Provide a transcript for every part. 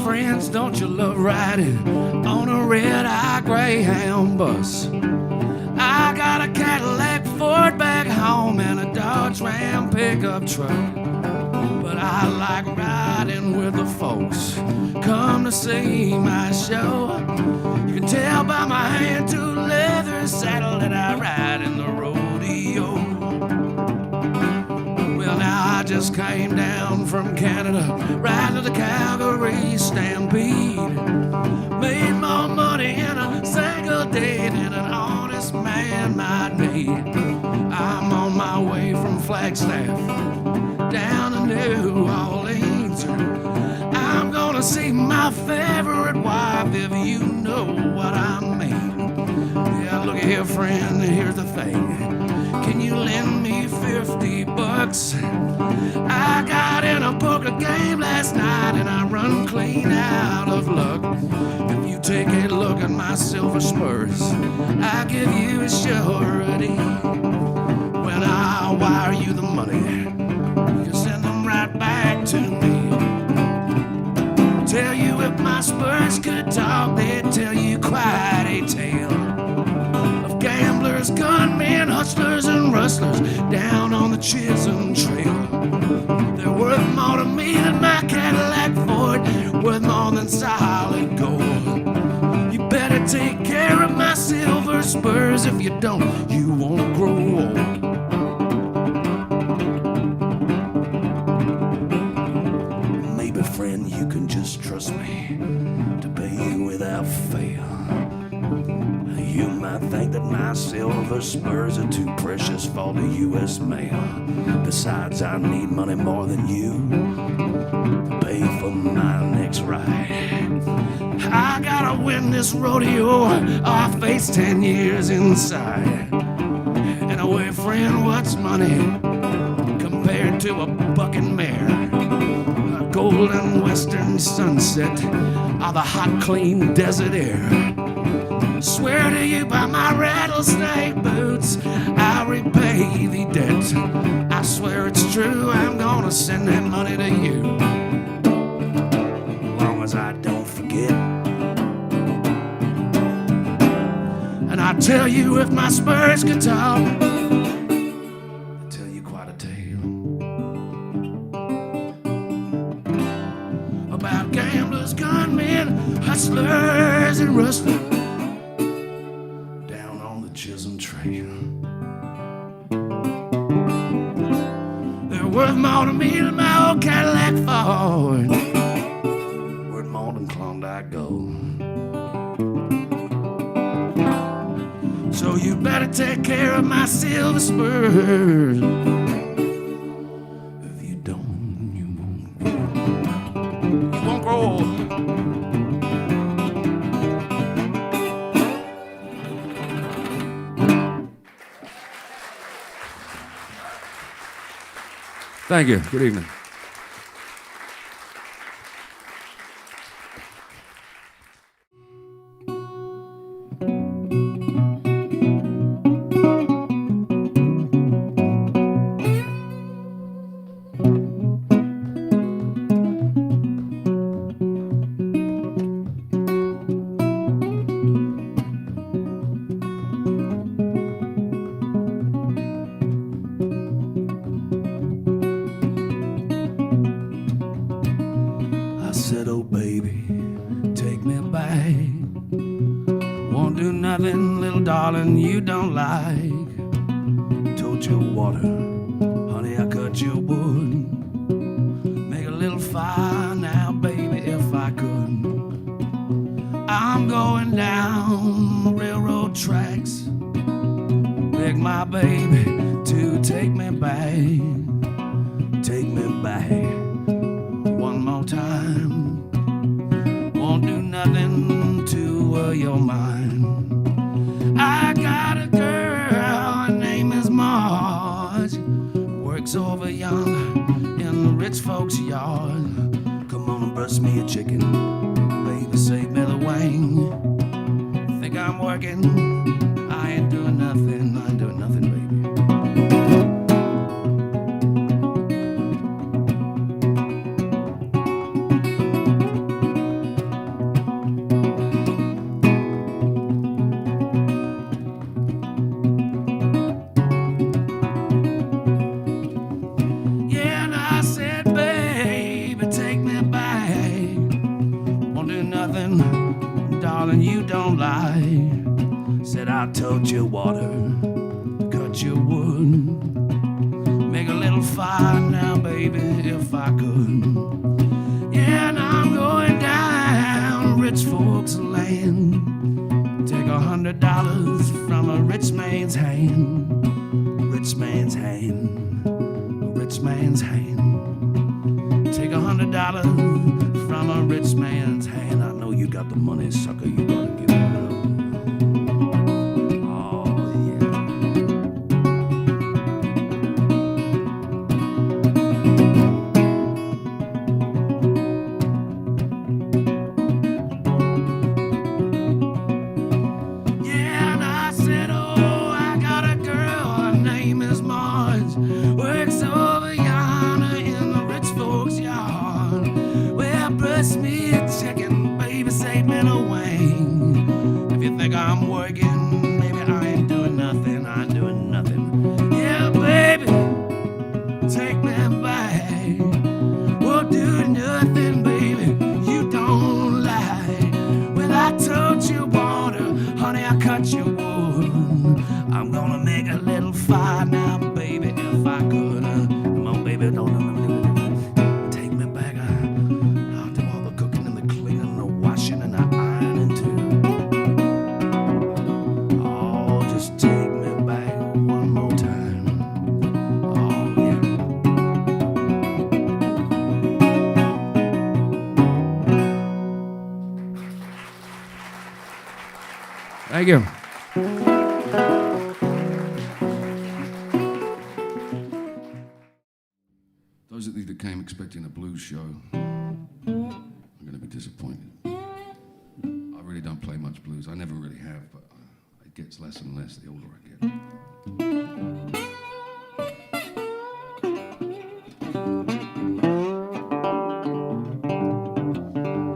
Friends, don't you love riding on a red-eye Greyhound bus? I got a Cadillac Ford back home and a Dodge Ram pickup truck. But I like riding with the folks come to see my show. You can tell by my hand-tool leather saddle that I ride in the rodeo. Well, now I just came down from Canada, right to the Calgary Stampede. Made more money in a single day than an honest man might need. I'm on my way from Flagstaff down to New Orleans. I'm gonna see my favorite wife, if you know what I mean. Yeah, look here, friend, here's the thing. Can you lend me $50? I got in a poker game last night and I run clean out of luck. If you take a look at my silver spurs, I give you a surety. When I wire you the money, you send them right back to me. Tell you if my spurs could talk, they'd tell you quite a tale of gamblers, gunmen, hustlers, and rustlers down on the Chisholm Trail. They're worth more to me than my Cadillac Ford, worth more than solid gold. You better take care of my silver spurs, if you don't, you won't grow old. Maybe, friend, you can just trust me to pay you without fail. You might think that my silver spurs are too precious for the U.S. mail. Besides, I need money more than you to pay for my next ride. I gotta win this rodeo, or I face 10 years inside. Anyway, friend, what's money compared to a bucking mare? A golden western sunset, or the hot, clean desert air? Swear to you by my rattlesnake boots, I'll repay the debt. I swear it's true, I'm gonna send that money to you, as long as I don't forget. And I tell you, if my spurs could talk, I'd tell you quite a tale about gamblers, gunmen, hustlers, and rustlers Chisholm Trail. They're worth more to me than my old Cadillac Ford, worth more than Klondike Gold. So you better take care of my silver spurs. If you don't, you won't grow old. Thank you. Good evening. said, oh baby, take me back. Won't do nothing, little darling, you don't like. Told you water, honey, I cut your wood. Make a little fire now, baby, if I could. I'm going down the railroad tracks. Beg my baby to take me back. Take me back. you're mine. I got a girl, her name is Marge, works over yonder in the rich folks' yard. Come on and breast me a chicken, baby, save me the wing. Think I'm working, I ain't doing nothing, I ain't doing nothing, baby. Darling, you don't lie. Said I told you water, cut your wood. Make a little fire now, baby, if I could. Yeah, and I'm going down rich folks' land. Take $100 from a rich man's hand. Rich man's hand. Rich man's hand. Take $100 from a rich man's hand. I know you got the money, sucker, you gotta give it up. Oh, yeah. Yeah, and I said, oh, I got a girl, her name is Marge, works over yonder in the rich folks' yard. Well, breast me a chicken, baby, save me the wing. If you think I'm working, maybe I ain't doing nothing, I ain't doing nothing. Yeah, baby, take me back. We'll do nothing, baby, you don't lie. Well, I told you water, honey, I cut you wood. I'm gonna make a little fire now, baby, if I could. Come on, baby, don't take me back. I'll do all the cooking and the cleaning and the washing and the ironing too. Oh, just take me back one more time. Oh, yeah. Thank you. Those of you that came expecting a blues show are going to be disappointed. I really don't play much blues. I never really have, but it gets less and less the older I get.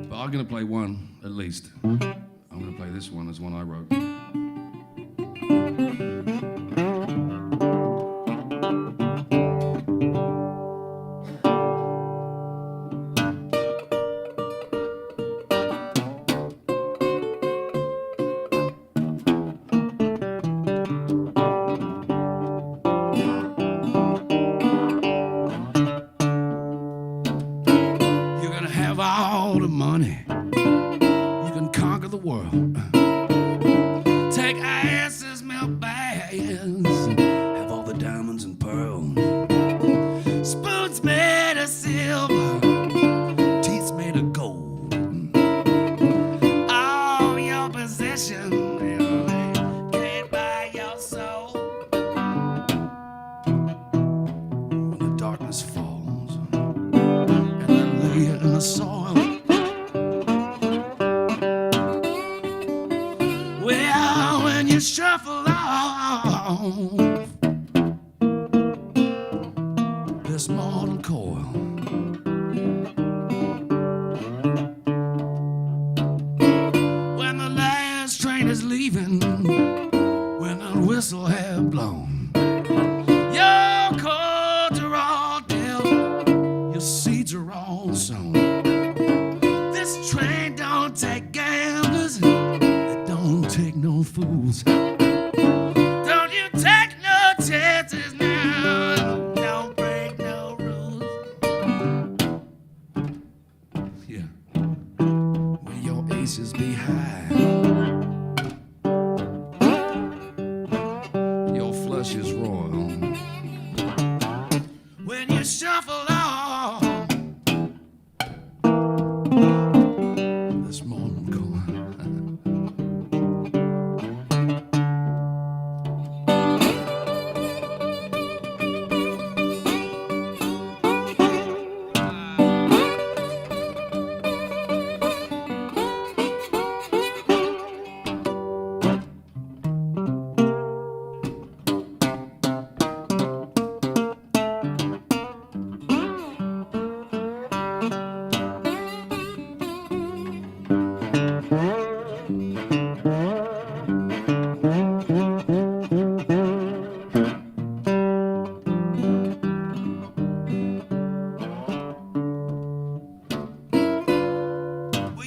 But I'm going to play one, at least. I'm going to play this one as one I wrote. You're gonna have all the money. You can conquer the world. Take asses, milk bags. Have all the diamonds and pearls. Spoons made of silver. Teeth made of gold. All your possessions, they can't buy your soul. When the darkness falls and they lay it in the soil. Well, when you shuffle off this mortal coil, when the last train is leaving, when the whistle have blown, your cards are all dealt, your seeds are all sown. This train don't take gamblers, it don't take no fools. Don't you take no chances now, don't break no rules. Yeah, when your aces be high, your flush is royal. When you shuffle off this morning coil.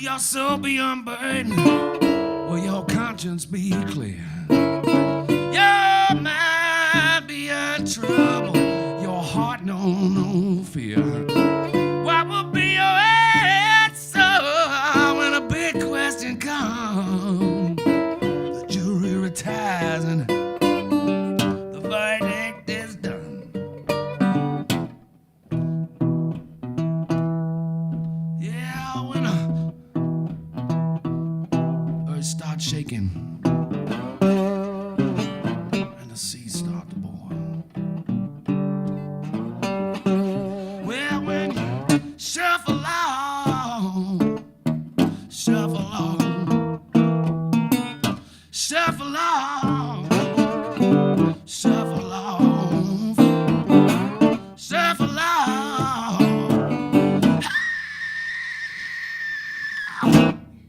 your soul be unburdened? Will your conscience be clear? Your mind be in trouble, your heart no fear. What will be your answer when a big question comes? The jury retires and the verdict is done. Yeah, when earth starts shaking and the seas start to boil. Well, when you shuffle on, shuffle on, shuffle on, shuffle on, shuffle on.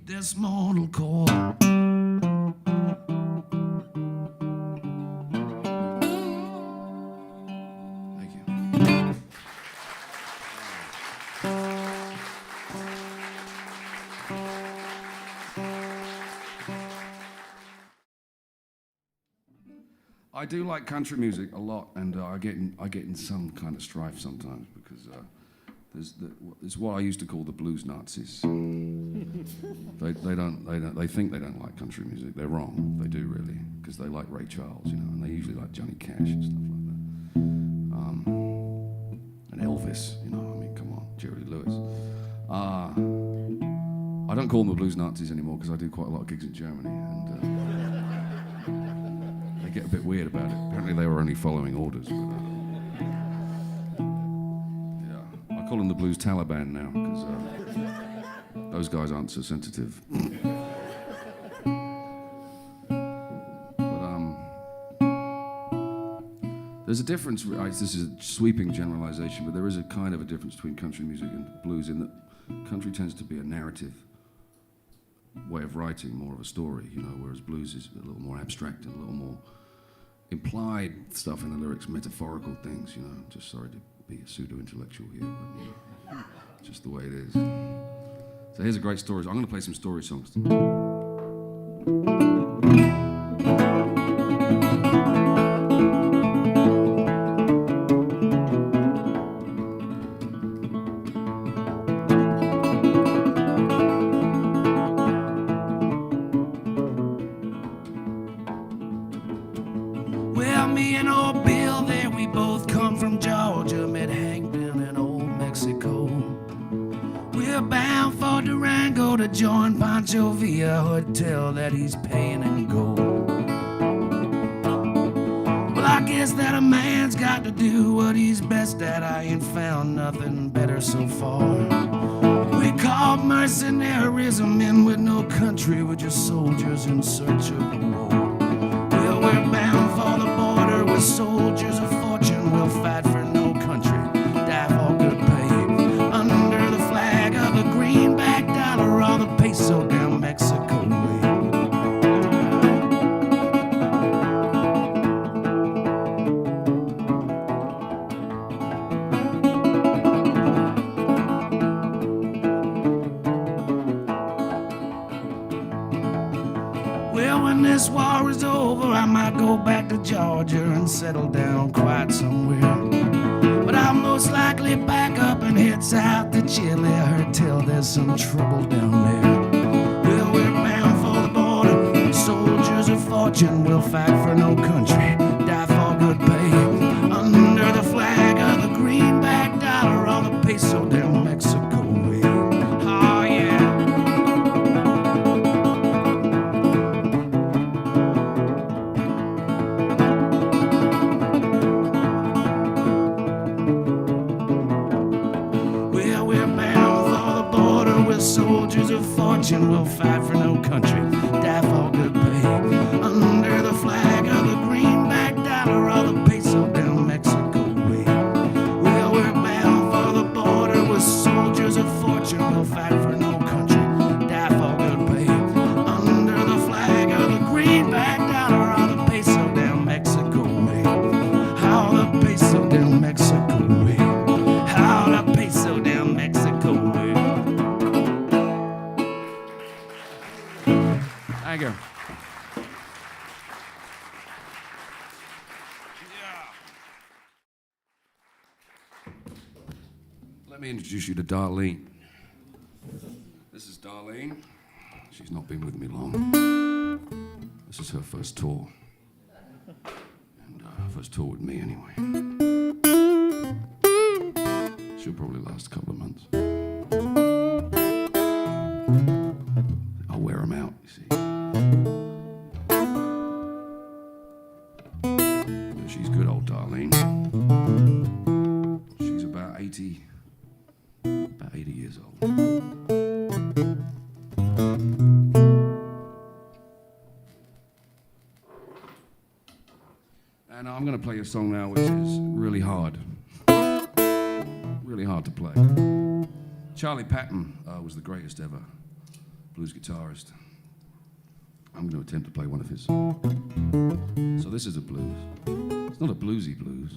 This mortal coil. Thank you. I do like country music a lot, and I get in some kind of strife sometimes because it's what I used to call the blues Nazis. They think they don't like country music. They're wrong. They do really, because they like Ray Charles, you know, and they usually like Johnny Cash and stuff like that. And Elvis, you know. I mean, come on, Jerry Lewis. I don't call them the blues Nazis anymore because I do quite a lot of gigs in Germany, and they get a bit weird about it. Apparently, they were only following orders. But, I call them the Blues Taliban now, because those guys aren't so sensitive. There's a difference, this is a sweeping generalization, but there is a kind of a difference between country music and blues in that country tends to be a narrative way of writing, more of a story, you know, whereas blues is a little more abstract and a little more implied stuff in the lyrics, metaphorical things, you know. Just sorry to be a pseudo-intellectual here, but you know, just the way it is. So here's a great story. I'm going to play some story songs. Well, me and old Bill there, we both come from Georgia, met Hank down in old Mexico. We're bound for Durango to join Pancho Villa, hotel that he's paying in gold. Well, I guess that a man's got to do what he's best at. I ain't found nothing better so far. We call mercenarism men with no country, we're just soldiers in search of the war. Well, we're bound for the border with soldiers of fortune. We'll fight for no country, die for good pay. Under the flag of the greenback dollar or the peso down Mexico way. Well, when this war is over, I might go back to Georgia and settle down quiet somewhere. But I'll most likely back up and head south to Chile. I heard tell there's some trouble down there. Well, we're bound for the border, soldiers of fortune. We'll fight for no country, die for good pay. Under the flag of the greenback dollar or the peso down Mexico way. Oh yeah. Soldiers of fortune will fight for no country, die for good pay. Under the flag of the greenback dollar or the peso down Mexico way. Well, we're bound for the border with soldiers of fortune. We'll fight for no country, die for good pay. Under the flag of the greenback dollar or the peso down Mexico way. How the peso down Mexico way. How the peso down Mexico way. Thank you. Let me introduce you to Darlene. This is Darlene. She's not been with me long. This is her first tour. And first tour with me, anyway. She'll probably last a couple of months. I'll wear them out, you see. Yeah, she's good, old Darlene. She's about 80 years old. And I'm going to play a song now which is really hard. Really hard to play. Charlie Patton was the greatest ever blues guitarist. I'm going to attempt to play one of his. So this is a blues. It's not a bluesy blues,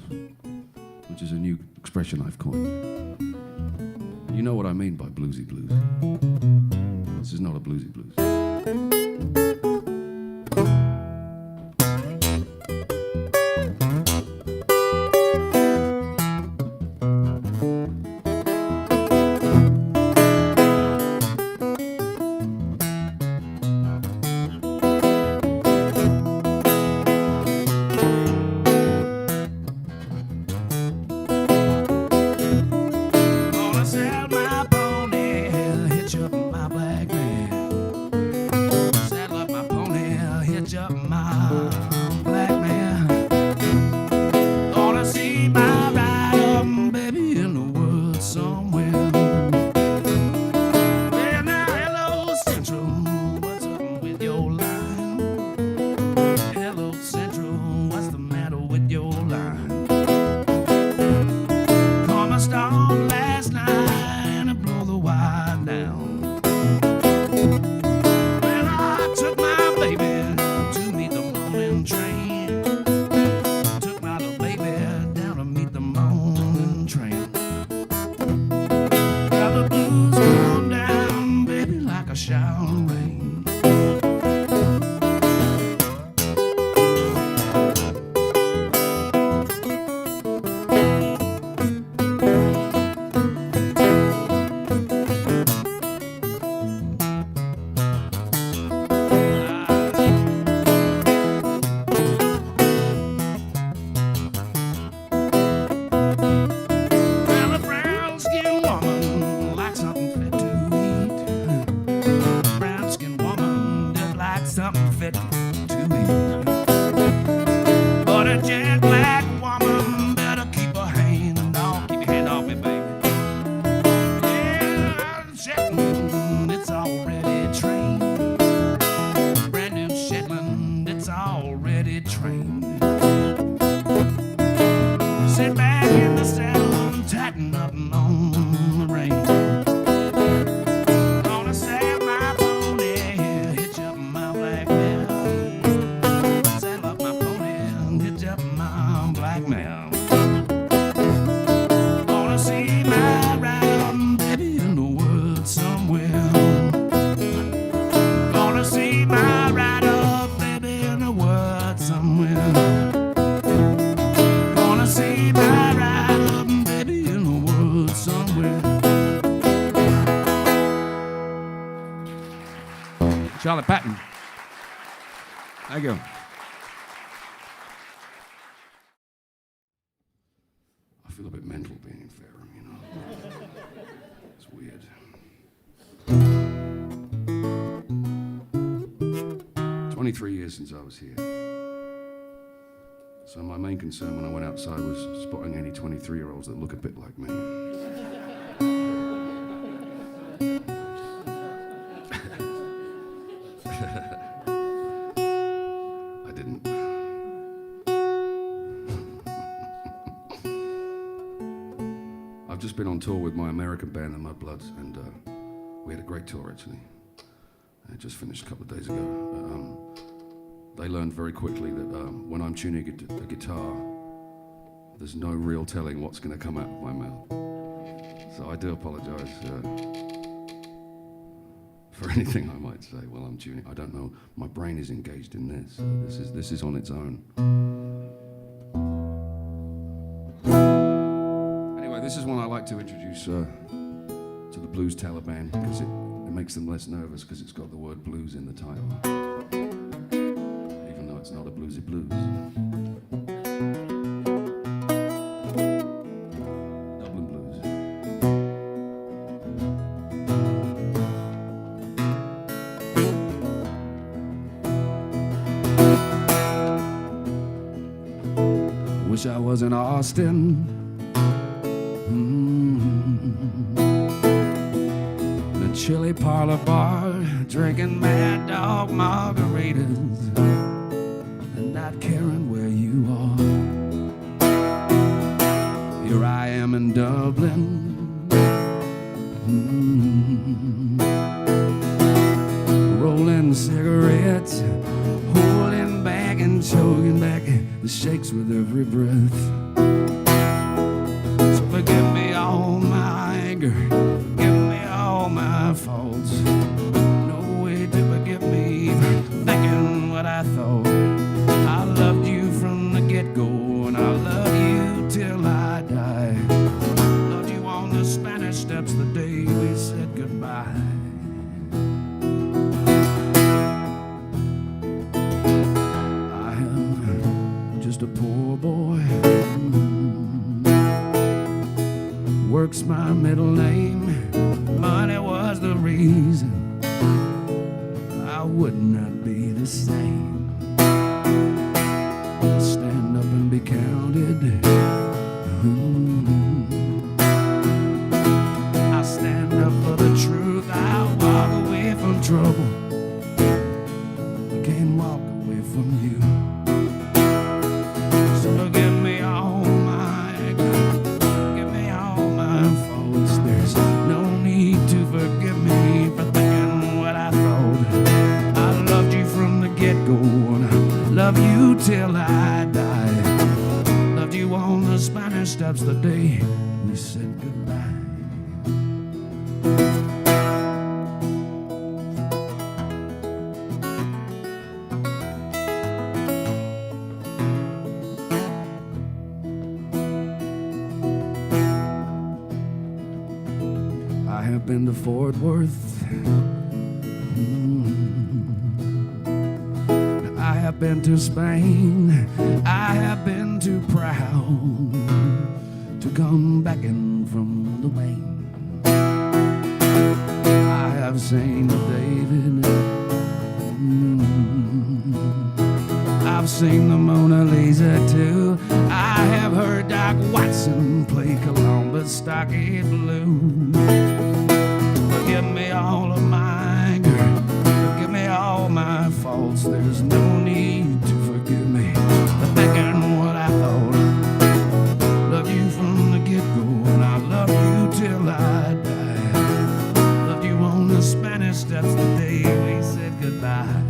which is a new expression I've coined. You know what I mean by bluesy blues. This is not a bluesy blues. Charlie Patton. Thank you. I feel a bit mental being in Fareham, you know. It's weird. 23 years since I was here. So my main concern when I went outside was spotting any 23-year-olds that look a bit like me. I didn't. I've just been on tour with my American band, the Mudbloods, and we had a great tour, actually. It just finished a couple of days ago. They learned very quickly that when I'm tuning a guitar, there's no real telling what's going to come out of my mouth. So I do apologize for anything I might say while I'm tuning. I don't know. My brain is engaged in this. This is on its own. Anyway, this is one I like to introduce to the Blues Taliban because it makes them less nervous because it's got the word blues in the title, even though it's not a bluesy blues. Dublin blues. Wish I was in Austin. Chili parlor bar, drinking Mad Dog margaritas, and not caring where you are. Here I am in Dublin, rolling cigarettes, holding back and choking back the shakes with every breath. So forgive me all my anger, my faults. No way to forgive me for thinking what I thought. I loved you from the get-go, and I'll love you till I die. Loved you on the Spanish Steps the day we said goodbye. I am just a poor boy, works my middle name. Money was the reason I would not be the same. Stand up and be counted. I stand up for the truth. I walk away from trouble. I can't walk away from you. So forgive me all my anger, forgive me all my faults. There's no need to forgive me for thinking what I thought. I loved you from the get-go, and I love you till I die. Loved you on the Spanish Steps the day we said goodbye. I have been to Fort Worth. I have been to Spain. I have been too proud to come back in from the rain. I have seen David. I've seen the Mona Lisa too. I have heard Doc Watson play Columbus Stockade Blues. Forgive me all of my anger, forgive me all my faults. There's no need to forgive me for thinking what I thought. Love you from the get-go, and I love you till I die. Loved you on the Spanish Steps the day we said goodbye.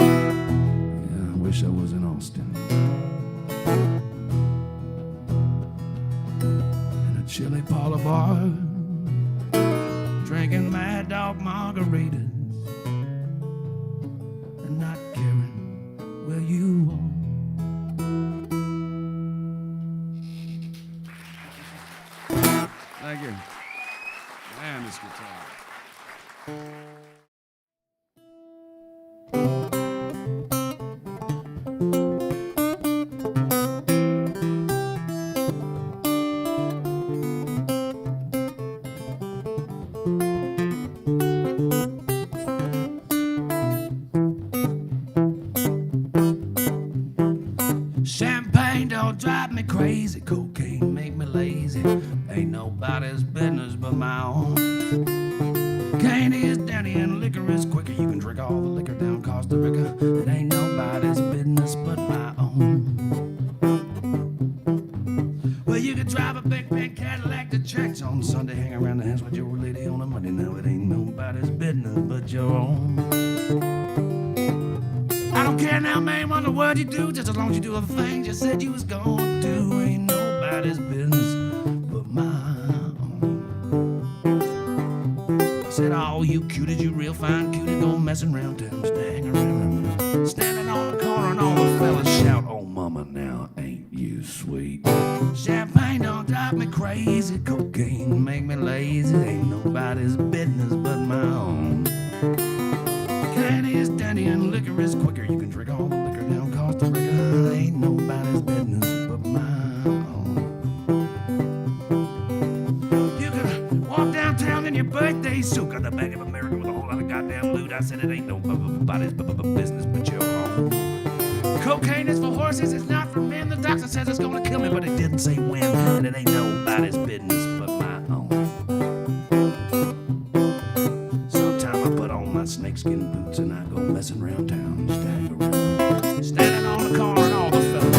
Yeah, I wish I was in Austin. Chili parlor bar, drinking Mad Dog margaritas, and not caring where you are. Thank you. Man, this guitar. Champagne don't drive me crazy, cocaine make me lazy. Ain't nobody's business but my own. Candy is dandy and liquor is quicker. You can drink all the liquor down Costa Rica. It ain't nobody's business but my own. Well, you can drive a big pink Cadillac to church on Sunday, hang around the house with your lady on a Monday. Now it ain't nobody's business but your own. I don't care now, man, what the word you do, just as long as you do the things you said you was gonna do. Ain't nobody's business but my own. I said, oh, you cutie, you real fine cutie, go messing around town, standing on the corner and all the fellas shout, oh, mama, now ain't you sweet? Champagne don't drive me crazy, cocaine make me lazy, ain't nobody's business but my own. Candy is dandy and liquor is quicker, you can drink all the liquor down Costa Rica, ain't nobody's business but my own. You can walk downtown in your birthday suit, got the Bank of America with a whole lot of goddamn loot. I said it ain't nobody's business but your own. Cocaine is for horses, it's not for men. The doctor says it's gonna kill me, but it didn't say when. And it ain't nobody's business but my own. Sometime I put on my snakeskin boots and I go messing around town, standing on the corner and all the fellas.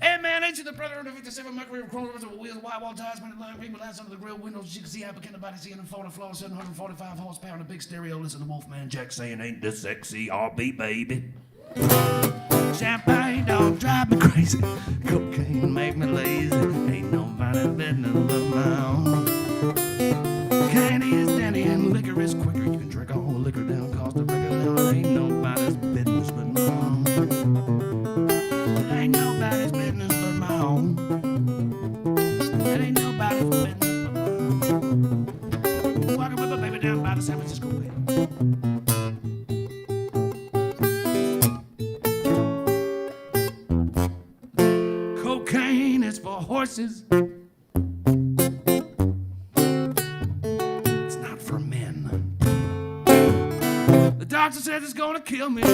Hey man, ain't you the brother of the 57 Mercury Chronos with wheels, wide wall tires, many line people outside of the grill windows? You can see how can nobody seeing them 40 floor, 745 horsepower, and a big stereo. Listen to Wolfman Jack saying, ain't this sexy RB, baby? Champagne don't drive me crazy, cocaine make me lazy, ain't nobody's business but my own. Candy is dandy and liquor is quicker, you can drink all the liquor down Costa Rica, now it ain't nobody's business but my own. It ain't nobody's business but my own. It ain't nobody's business but my own. Walking with my baby down by the San Francisco Bay. Cocaine is for horses. It's not for men. The doctor says it's gonna kill me, but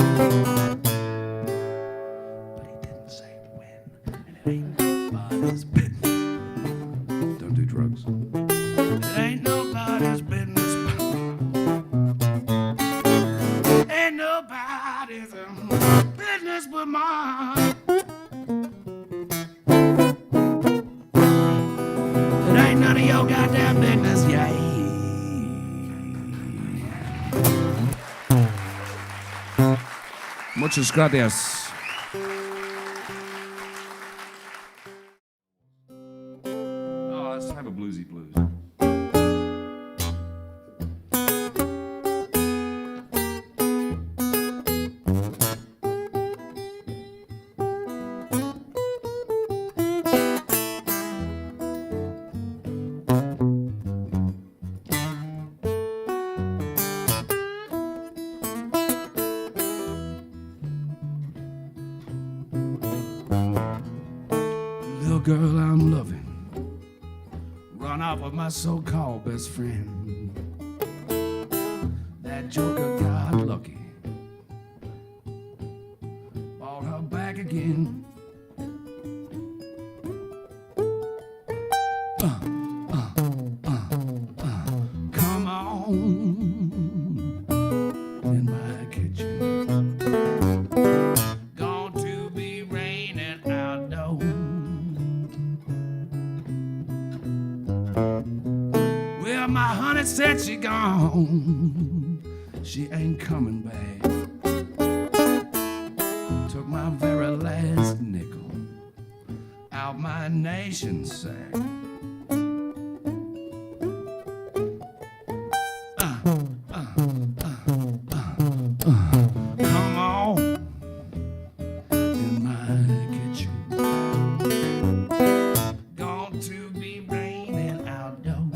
he didn't say when. And it ain't nobody's business. Don't do drugs. It ain't nobody's business. Ain't nobody's business but mine. None of your goddamn business, yay. Muchas gracias. Oh, let's have a bluesy blues. Girl I'm loving run off with my so-called best friend. That joker got lucky, bought her back again. Come on in my kitchen, going to be raining outdoors. Well, my honey said she gone, she ain't coming back. Took my very last nickel out my nation sack. Come on in my kitchen, going to be raining outdoors.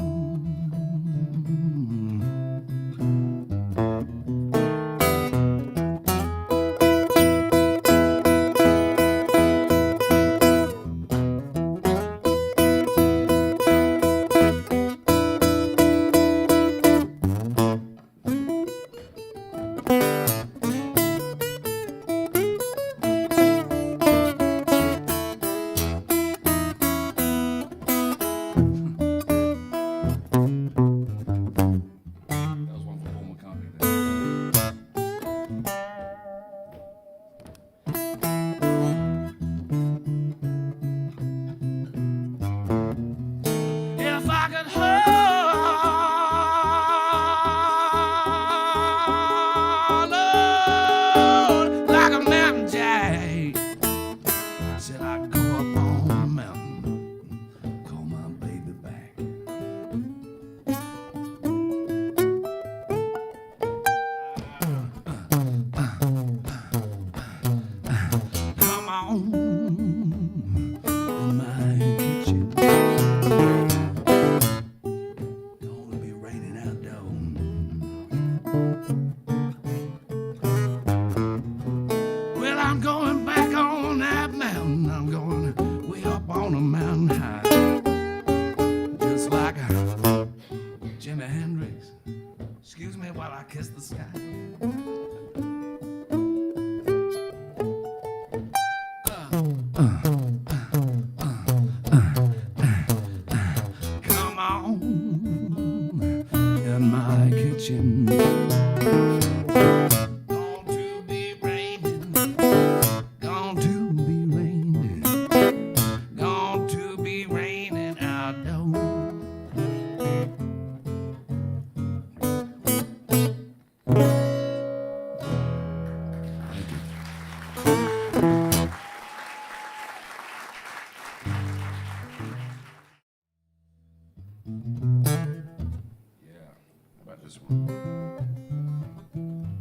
this one.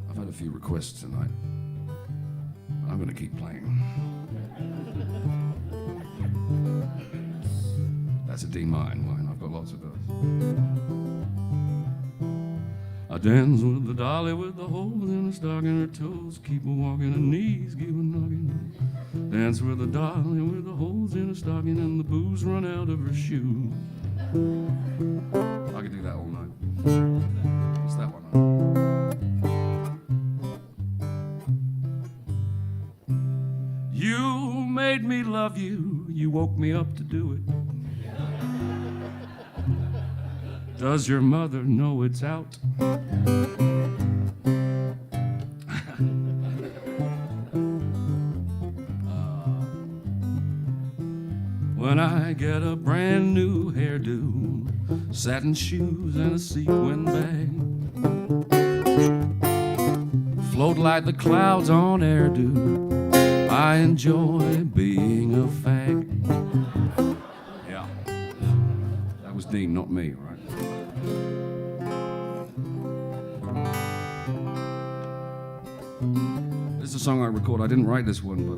I've had a few requests tonight. I'm going to keep playing. That's a D minor line. I've got lots of those. I dance with the dolly with the holes in her stocking, her toes keep her walking, her knees keep her knocking. Dance with the dolly with the holes in her stocking and the booze run out of her shoe. I could do that all night. What's that one? You made me love you, you woke me up to do it. Does your mother know it's out? When I get a brand new hairdo, satin shoes and a sequin bag, float like the clouds on air do, I enjoy being a fag. Yeah. That was Dean, not me, right? This is a song I record. I didn't write this one, but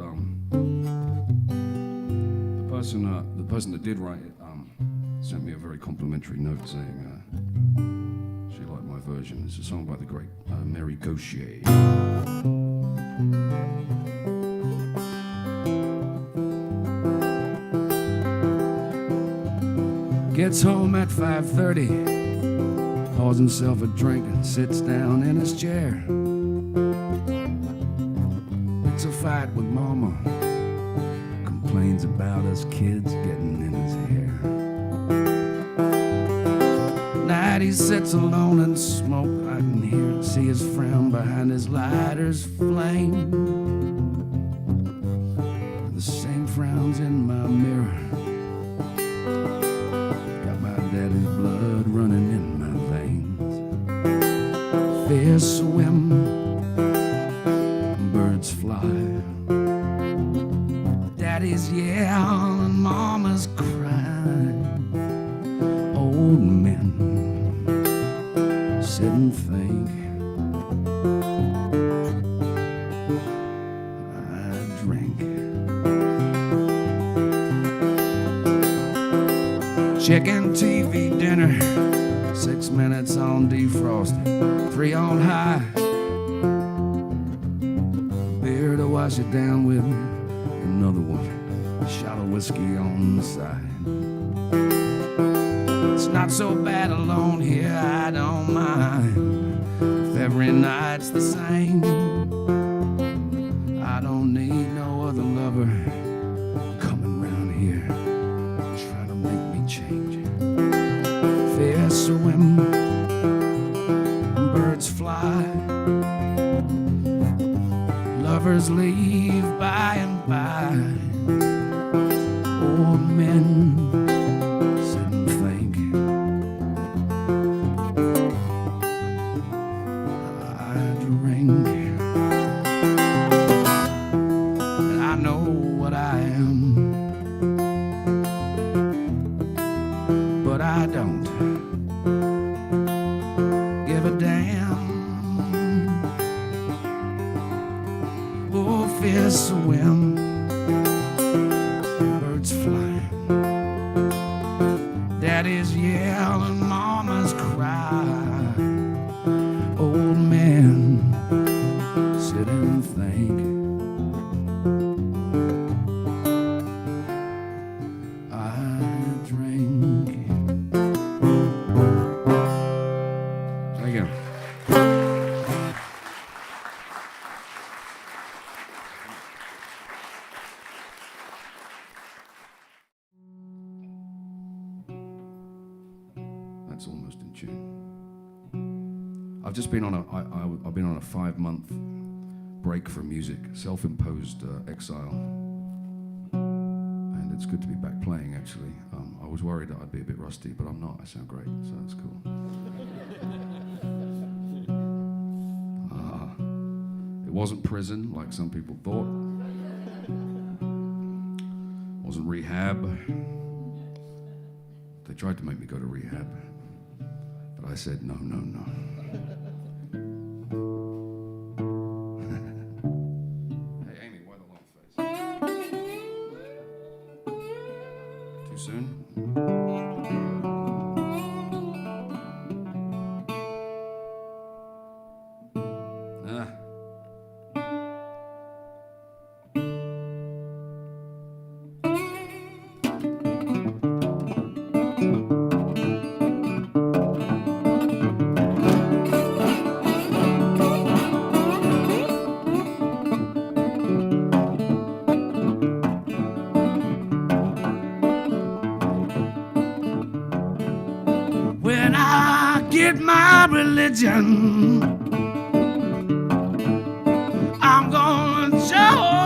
the person that did write it sent me a very complimentary note saying she liked my version. It's a song by the great Mary Gauthier. Gets home at 5:30, pours himself a drink and sits down in his chair. Picks a fight with Mama, complains about us kids getting in his hair. At night he sits alone and smoke. I can hear and see his frown behind his lighter's flame. The same frown's in my mirror. Got my daddy's blood running in my veins. Fish swim, birds fly. Daddy's yell and Mama's crying. Old men sit and think. I drink. Chicken TV dinner, 6 minutes on defrost, 3 on high. Beer to wash it down with me. Another one, a shot of whiskey on the side. It's not so bad alone here, I don't mind. If every night's the same, I don't need no other lover coming round here trying to make me change. Fish swim, birds fly. Lovers leave by and by. Old men sit and think. I drink, and I know what I am, but I don't give a damn. Oh, fish swim, birds fly. Daddy's yell and Mama's cry. Old men sit and think. I drink. Thank you. That's almost in tune. I've just been on I've been on a 5-month break from music, self-imposed exile, and it's good to be back playing. Actually, I was worried that I'd be a bit rusty, but I'm not. I sound great, so that's cool. It wasn't prison like some people thought. It wasn't rehab. They tried to make me go to rehab. But I said, no, no, no. Hey, Amy, why the long face? Too soon? Ah. When I get my religion, I'm gonna join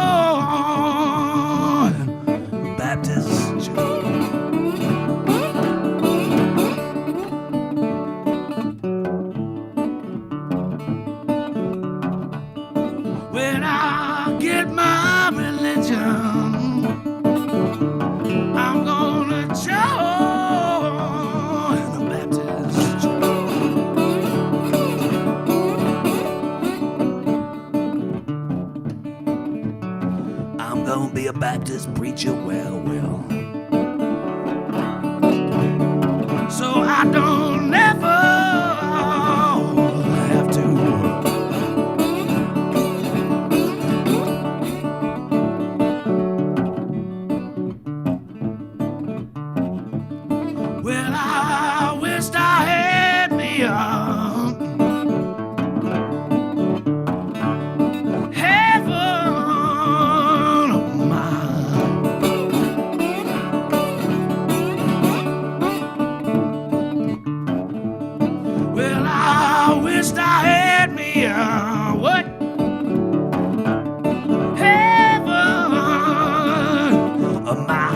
Baptist church. When I get my religion, I'm gonna join the Baptist church. I'm gonna be a Baptist preacher, well. So I don't never have to. Well, I wished I had me a heaven on mine. Well, I wished I had me a what? Heaven of mine.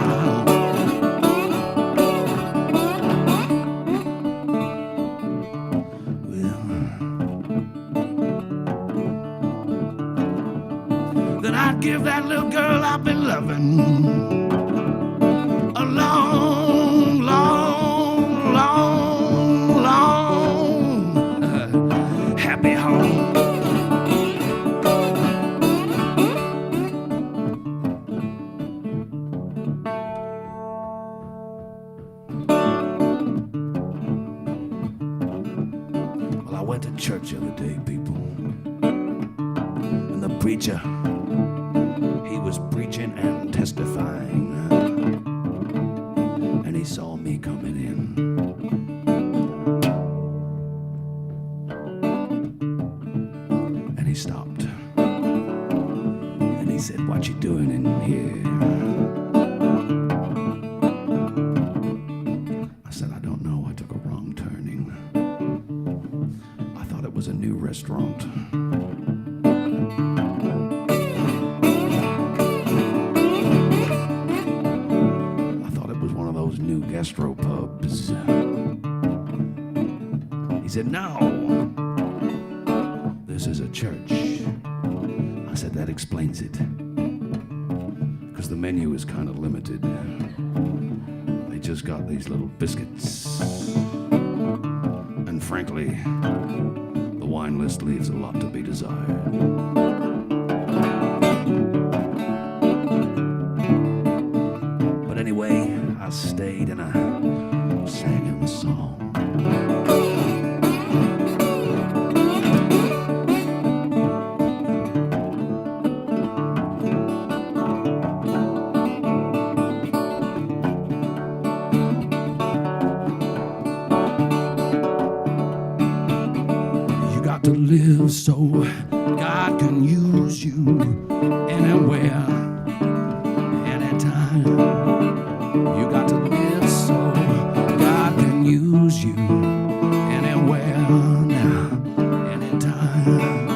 Then I'd give that little girl I've been loving a long, long, long, long, happy home. Well, I went to church the other day, people, and the preacher, he was preaching and testifying, and he saw me coming in. And he stopped, and he said, "What you doing in here?" I said, "I don't know, I took a wrong turning. I thought it was a new restaurant." New gastropubs. He said, "No, this is a church." I said, "That explains it, because the menu is kind of limited. They just got these little biscuits, and frankly, the wine list leaves a lot to be desired." But anyway, I stayed and I sang him a song. You got to live so God can use you anywhere, anytime. You got to live so God can use you anywhere, now, anytime.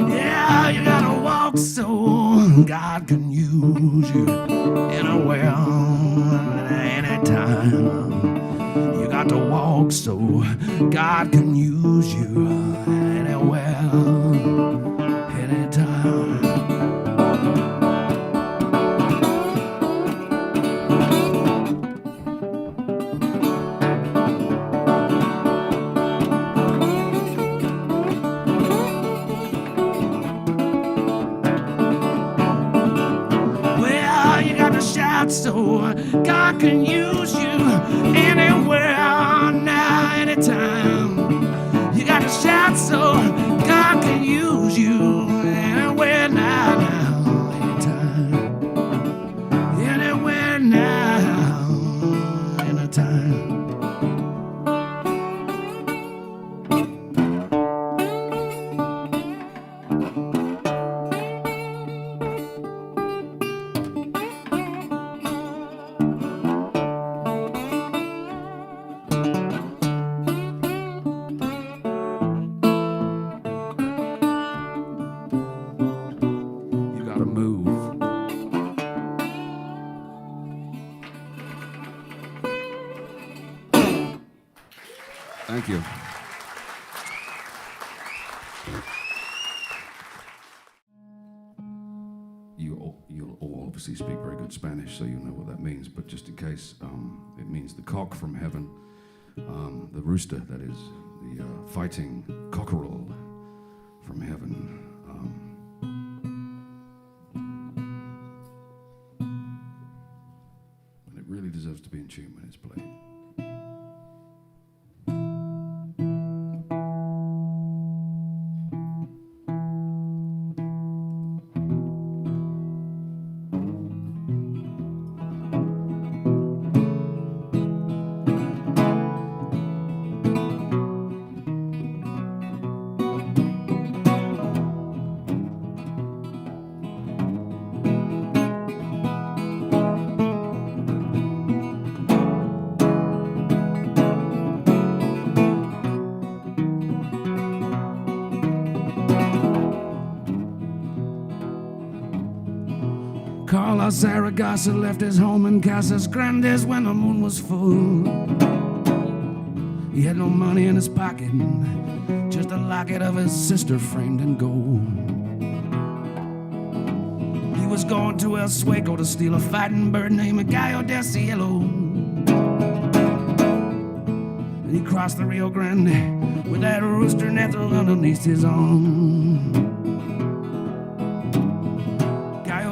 Yeah, you gotta walk so God can use you anywhere, anytime. You got to walk broke so God can use you anywhere, anytime. Well, you got to shout so God can use you anywhere, now, anytime. You got to shout so God can use you anywhere, now, anytime. Anywhere, now, anytime. Thank you. You'll all obviously speak very good Spanish, so you know what that means, but just in case, it means the cock from heaven, the rooster, that is, the fighting cockerel from heaven. And it really deserves to be in tune when it's played. Carlos Zaragoza left his home in Casas Grandes when the moon was full. He had no money in his pocket, just a locket of his sister framed in gold. He was going to El Sueco to steal a fighting bird named Gallo del Cielo. And he crossed the Rio Grande with that rooster nestled underneath his arm.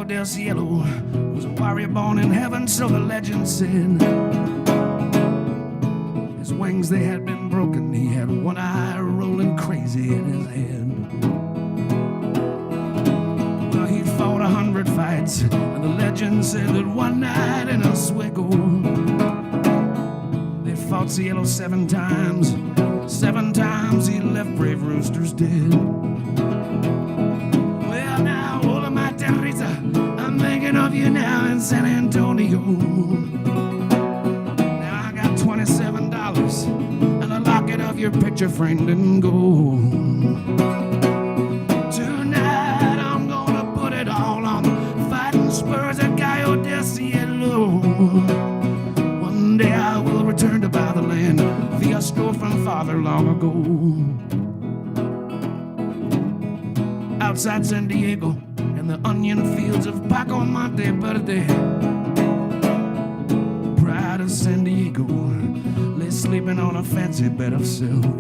Del Cielo was a warrior born in heaven, so the legend said. His wings, they had been broken, he had one eye rolling crazy in his head. Well, he'd fought 100 fights, and the legend said that one night in El Sueco, they fought Cielo 7 times. 7 times he left brave roosters dead. Well, now, all of my Teresa, I'm thinking of you now in San Antonio. Now I got $27 and a locket of your picture framed in gold. Tonight I'm gonna put it all on the fighting spurs at Gallo del Cielo. One day I will return to buy the land via store from father long ago. Outside San Diego, in the onion fields of Paco Monte Verde, pride of San Diego lay sleeping on a fancy bed of silk.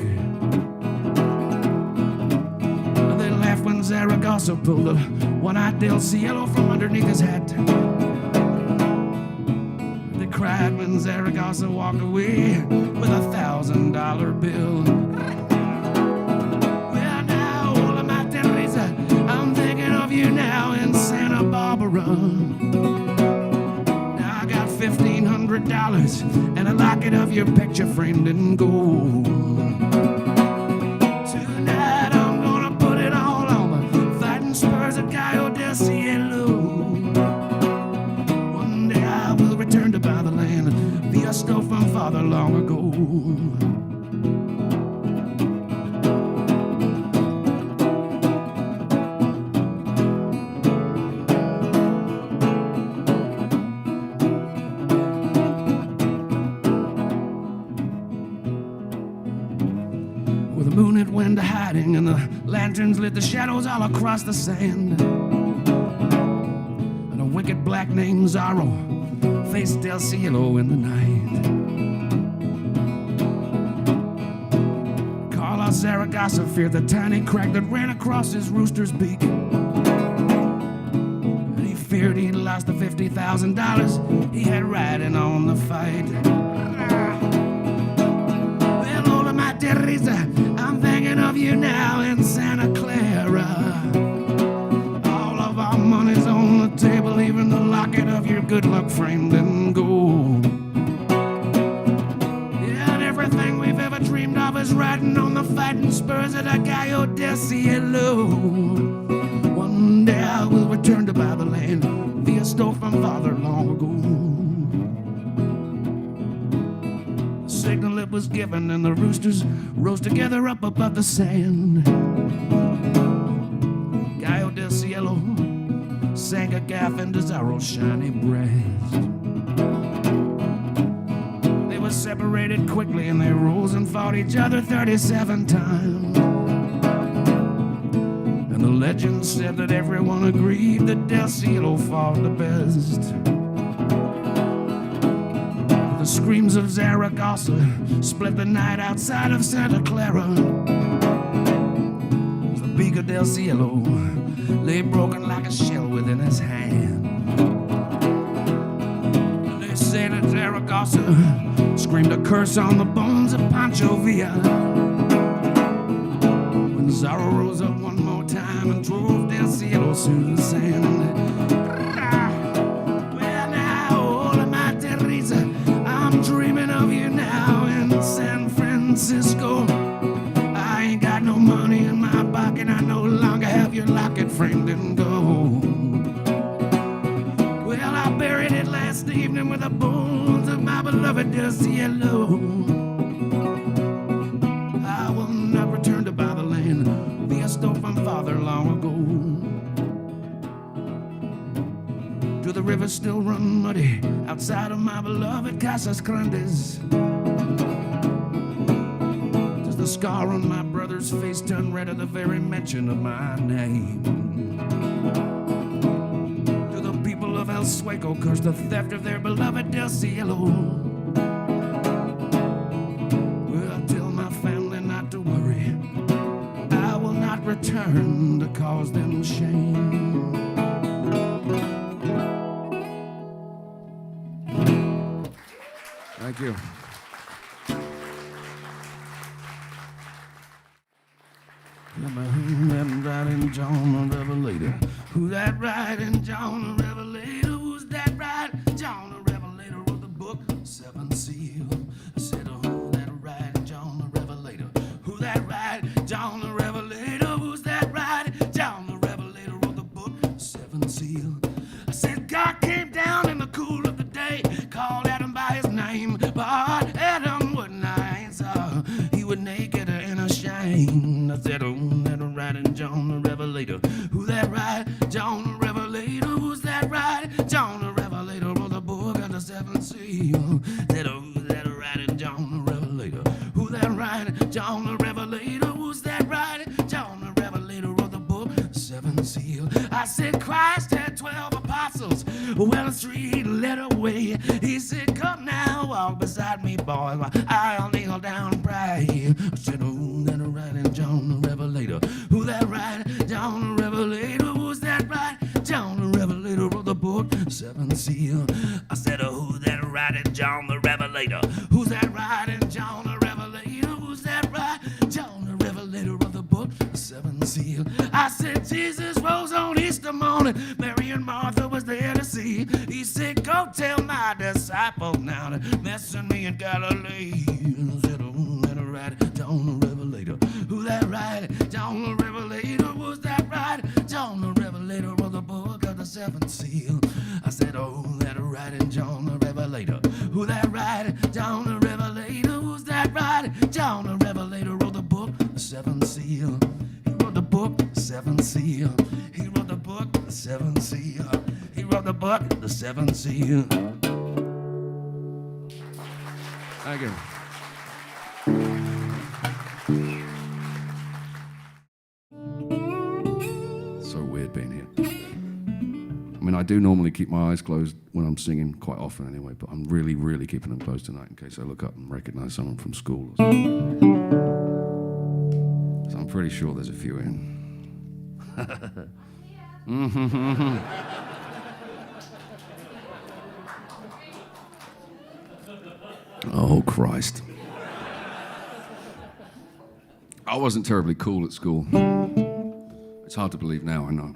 They laughed when Zaragoza pulled a one-eyed Del Cielo from underneath his hat. They cried when Zaragoza walked away with a $1,000 bill. You now in Santa Barbara. Now I got $1,500 and a locket of your picture framed in gold. Tonight I'm gonna put it all on the fighting spurs of Gallo del Cielo. One day I will return to buy the land via stole from father long ago. went hiding, and the lanterns lit the shadows all across the sand. And a wicked black named Zorro faced Del Cielo in the night. Carlos Zaragoza feared the tiny crack that ran across his rooster's beak. And he feared he'd lost the $50,000 he had riding on the fight. Teresa, I'm thinking of you now in Santa Clara. All of our money's on the table, even the locket of your good luck framed in gold. Yeah, and everything we've ever dreamed of is riding on the fighting spurs of the Gallo del Cielo. One day I will return to buy the land via stole from father long ago. Signal it was given, and the roosters rose together up above the sand. Gallo del Cielo sank a gaff into Zorro's shiny breast. They were separated quickly, and they rose and fought each other 37 times. And the legend said that everyone agreed that Del Cielo fought the best. The screams of Zaragoza split the night outside of Santa Clara. The beak of Del Cielo lay broken like a shell within his hand. And they say that Zaragoza screamed a curse on the bones of Pancho Villa. When Zorro rose up one more time and drove Del Cielo through the sand. Well, now, hola, my Teresa, I'm dreaming of you now in San Francisco. I ain't got no money in my pocket. I no longer have your locket framed in gold. Well, I buried it last evening with the bones of my beloved Del Cielo. I will not return to buy the land via stole from father long ago. Do the rivers still run muddy outside of my beloved Casas Grandes? Does the scar on my brother's face turn red at the very mention of my name? Do the people of El Sueco curse the theft of their beloved Del Cielo? Well, tell my family not to worry. I will not return to cause them shame. Thank you. Who that riding John the Revelator? Who that riding John the Revelator? Who's that riding John the Revelator? Wrote the book Seven Seals. I said, who that riding John the Revelator? Who that riding John the Revelator? Who's that riding John the Revelator? Wrote the book Seven Seals. I said, God came down in the cool of the day, called Adam by his name, but Adam wouldn't answer. He was naked and ashamed. I said, oh, that riding John the Revelator. Who that ride John the Revelator? Who's that ride John the Revelator? Wrote the book of the Seven Seals. Said, oh, that riding John the Revelator. Who that ride John the Revelator? Who's that ride John the Revelator? Wrote the book Seven Seals. I said, Christ had 12 apostles. Well, 3 led away. He said, come now, walk beside me, boy, while I'll kneel down and pray. I said, oh, that riding John the Revelator. Who that riding John the Revelator? Who's that riding John the Revelator? Wrote the book Seven Seals. I said, oh, who that riding John the Revelator? Who's that riding John the Revelator? Who's that riding John the Revelator? Wrote the book Seven Seals. I said, Jesus rose on Easter morning. Mary and Martha was there to see. He said, go tell my disciples now to messing me in Galilee. I said, oh, that riding John the Revelator. Who that riding John the Revelator? Was that riding John the Revelator? Wrote the book of the Seven Seals. I said, oh, that riding John the Revelator. Who that riding John the Revelator? Who's that riding John the Revelator? Wrote the book the Seven Seals. He wrote the book Seven Seals. He wrote the book the Seven Seals. He wrote the book the Seven Seals. Thank you. do normally keep my eyes closed when I'm singing, quite often anyway, but I'm really, really keeping them closed tonight in case I look up and recognize someone from school or something. So I'm pretty sure there's a few in. Oh, Christ. I wasn't terribly cool at school. It's hard to believe now, I know,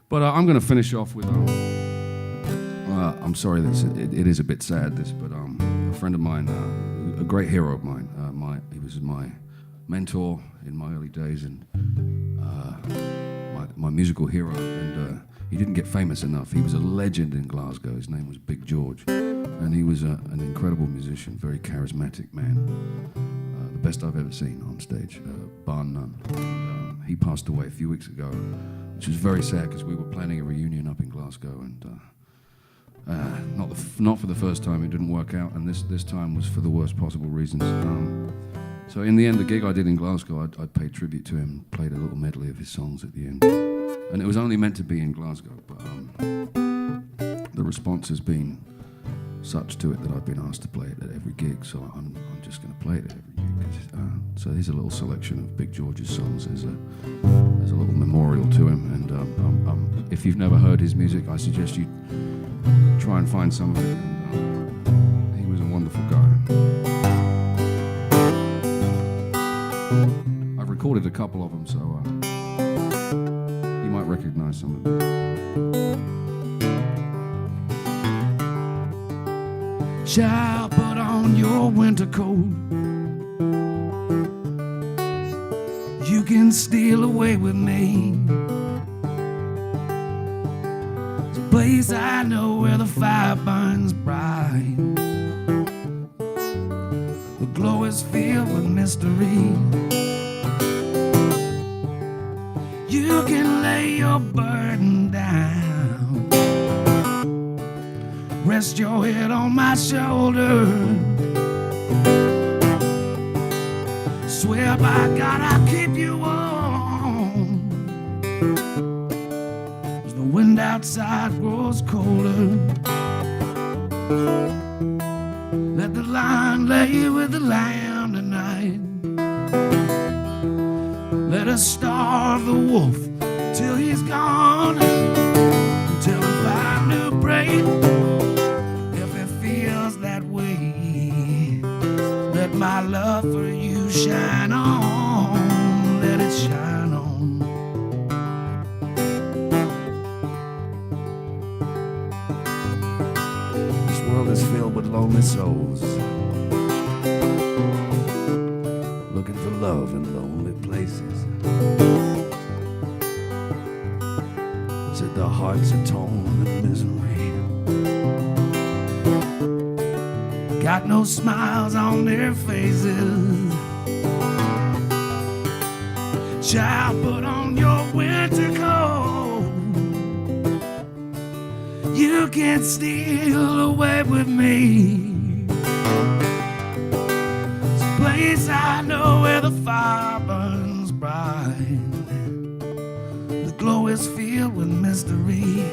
but I'm going to finish off with, I'm sorry, it is a bit sad, this, but a friend of mine, a great hero of mine, he was my mentor in my early days, and my musical hero, and he didn't get famous enough. He was a legend in Glasgow. His name was Big George, and he was an incredible musician, very charismatic man, the best I've ever seen on stage, bar none. And, he passed away a few weeks ago, which was very sad because we were planning a reunion up in Glasgow, and not for the first time. It didn't work out, and this time was for the worst possible reasons. So in the end, the gig I did in Glasgow, I paid tribute to him, played a little medley of his songs at the end. And it was only meant to be in Glasgow, but the response has been such to it that I've been asked to play it at every gig, so I'm just going to play it at every gig. So here's a little selection of Big George's songs. There's a little memorial to him, and if you've never heard his music, I suggest you try and find some of it. And, he was a wonderful guy. I've recorded a couple of them, so you might recognize some of them. Child, put on your winter coat. You can steal away with me. It's a place I know where the fire burns bright. The glow is filled with mystery. You can lay your burden down. Rest your head on my shoulder. Swear by God I'll keep you warm as the wind outside grows colder. Let the lion lay with the lamb tonight. Let us starve the wolf till he's gone, until we find new prey. If it feels that way, let my love for you shine on, let it shine on. This world is filled with lonely souls, looking for love in lonely places. Said their hearts are torn in misery, got no smiles on their faces. Child, put on your winter coat. You can't steal away with me. It's a place I know where the fire burns bright. The glow is filled with mystery.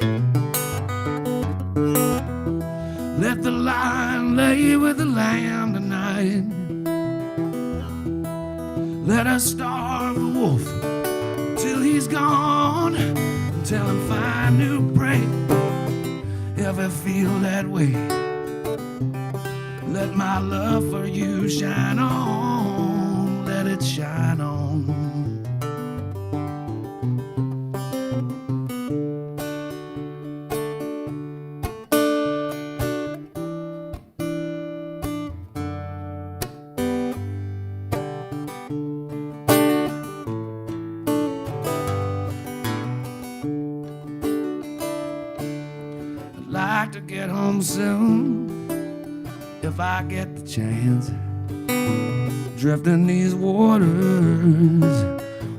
Let the lion lay with the lamb tonight. Let us starve the wolf till he's gone, until him find new prey. If I feel that way, let my love for you shine on, let it shine on. Like to get home soon, if I get the chance. Drifting these waters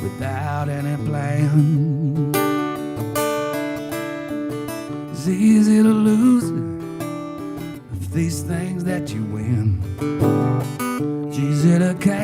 without any plan. It's easy to lose these things that you win. It's easy to catch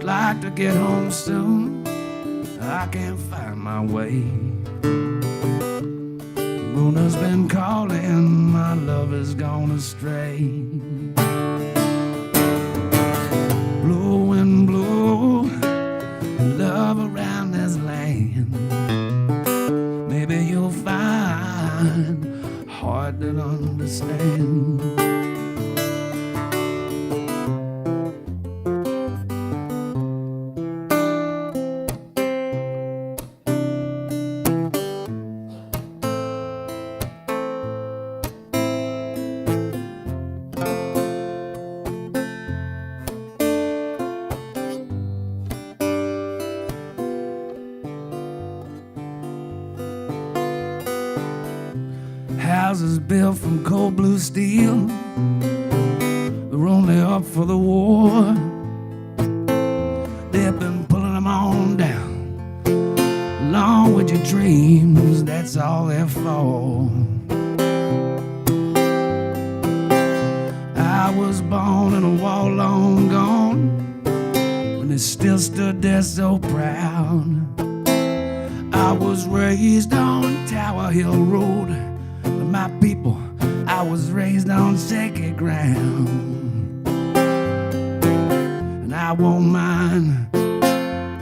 like to get home soon. I can't find my way. Moon has been calling, my love has gone astray. Blow and blow, love around this land. Maybe you'll find a heart that understands. Houses built from cold blue steel, they're only up for the war. They've been pulling them on down, along with your dreams, that's all they're for. I was born in a war long gone, when they still stood there so proud. I was raised on Tower Hill Road, my people, I was raised on shaky ground. And I won't mind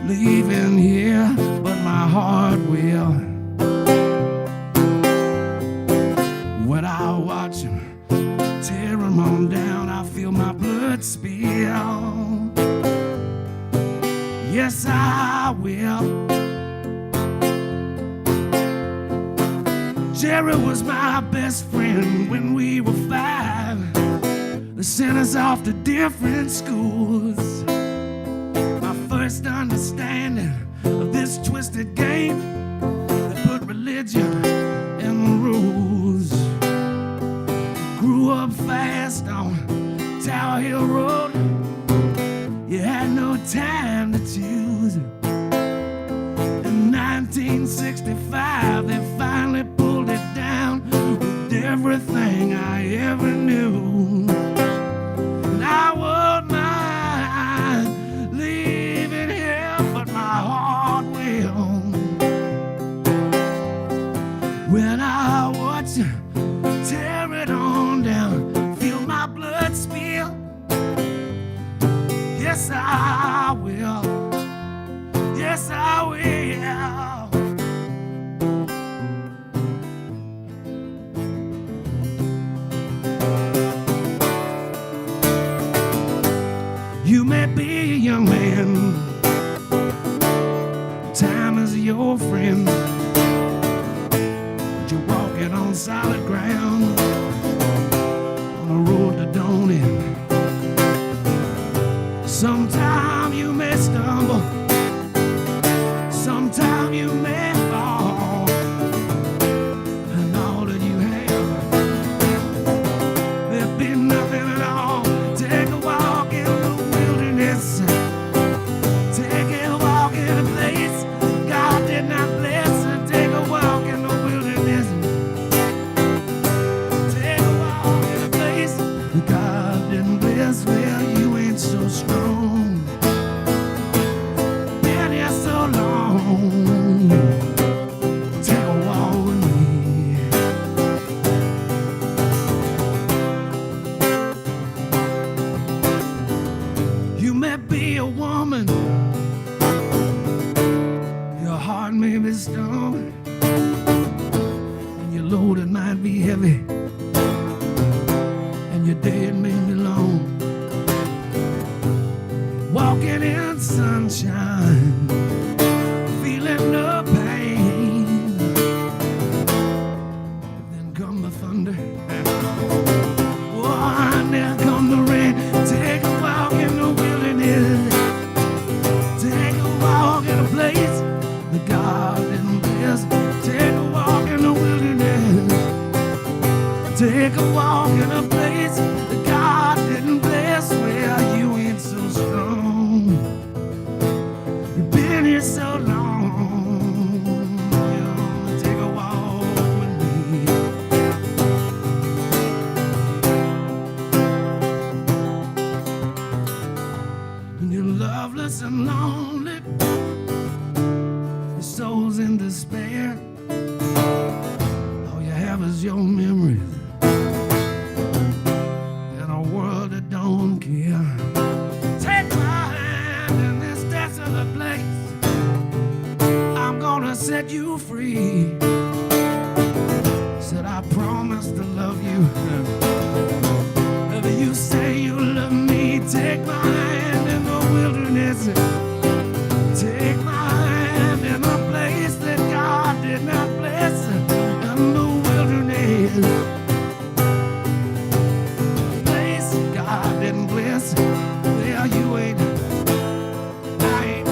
leaving here, but my heart will. When I watch him tear him on down, I feel my blood spill. Yes, I will. Jerry was my best friend when we were 5. They sent us off to different schools. My first understanding of this twisted game, they put religion in the rules. Grew up fast on Tower Hill Road. You had no time to choose. In 1965, they finally pulled it down with everything I ever knew. And I won't mind leaving here, but my heart will. When I watch you tear it on down, feel my blood spill. Yes, I will. Yes, I will. You may be a young man, time is your friend, but you're walking on solid ground, on a road that don't end. Sometime you may stumble, sometime you may fall, and all that you have, there'll be nothing at all. Take a walk in the wilderness, take a walk in a place God did not bless. Take a walk in the wilderness, take a walk in a place God didn't bless. Well, you ain't so strong, been here so long. Take a walk with me. You may be a woman, your heart may be strong, and your load it might be heavy, and your day it may be long. Walking in sunshine, feeling no pain. Then come the thunder, oh, and then come the rain. Take a walk in the wilderness, take a walk in a place that God didn't bless. Take a walk in the wilderness, take a walk in a place that God didn't bless. Well, you ain't so strong, loveless and lonely. Your soul's in despair. All you have is your memories in a world that don't care. Take my hand in this desolate place. I'm gonna set you free. Said I promise to love you. If you say you love me, take my hand in the wilderness. Take my hand in a place that God did not bless. In the wilderness, place God didn't bless. Well, you ain't, I ain't,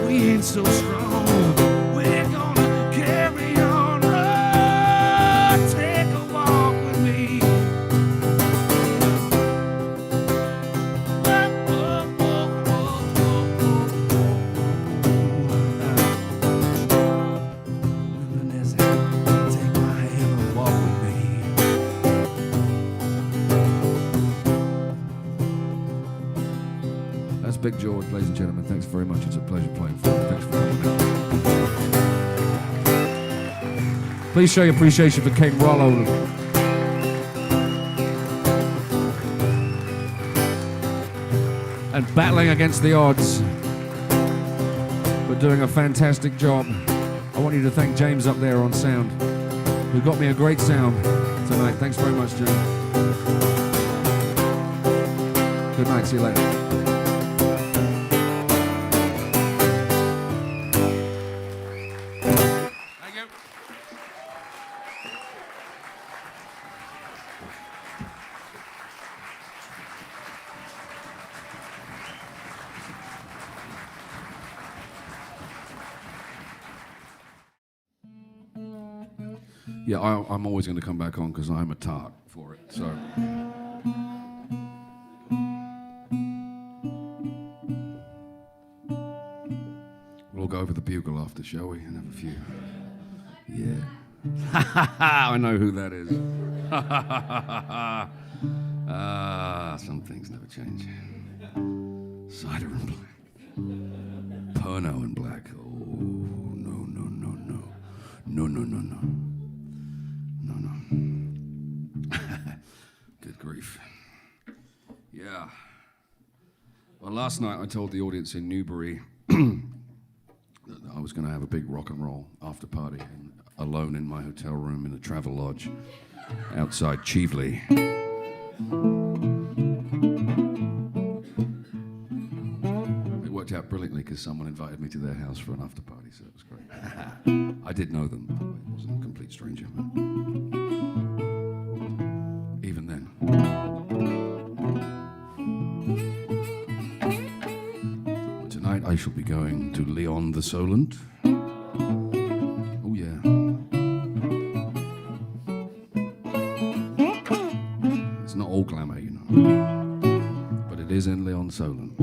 we ain't so strong. We're gonna carry on. Oh, take a walk with me. Wilderness, take my hand and walk with me. That's Big George, ladies and gentlemen. Thanks very much. It's a pleasure playing for you. Thanks for coming. Please show your appreciation for King Rollo. And battling against the odds, but doing a fantastic job. I want you to thank James up there on sound, who got me a great sound tonight. Thanks very much, James. Good night. See you later. Thank you. Yeah, I'm always going to come back on because I'm a tart for it. So. We'll go over the bugle after, shall we? And have a few. Yeah. I know who that is. Some things never change. Cider and black. Pernod and black. Oh, no. Good grief. Yeah. Well, last night I told the audience in Newbury that I was going to have a big rock and roll after party alone in my hotel room in a travel lodge outside Chieveley. It worked out brilliantly because someone invited me to their house for an after party, so it was great. I did know them, by the way. It wasn't a complete stranger, but even then. Tonight I shall be going to Leon the Solent. Oh yeah. It's not all glamour, you know. But it is in Leon Solent.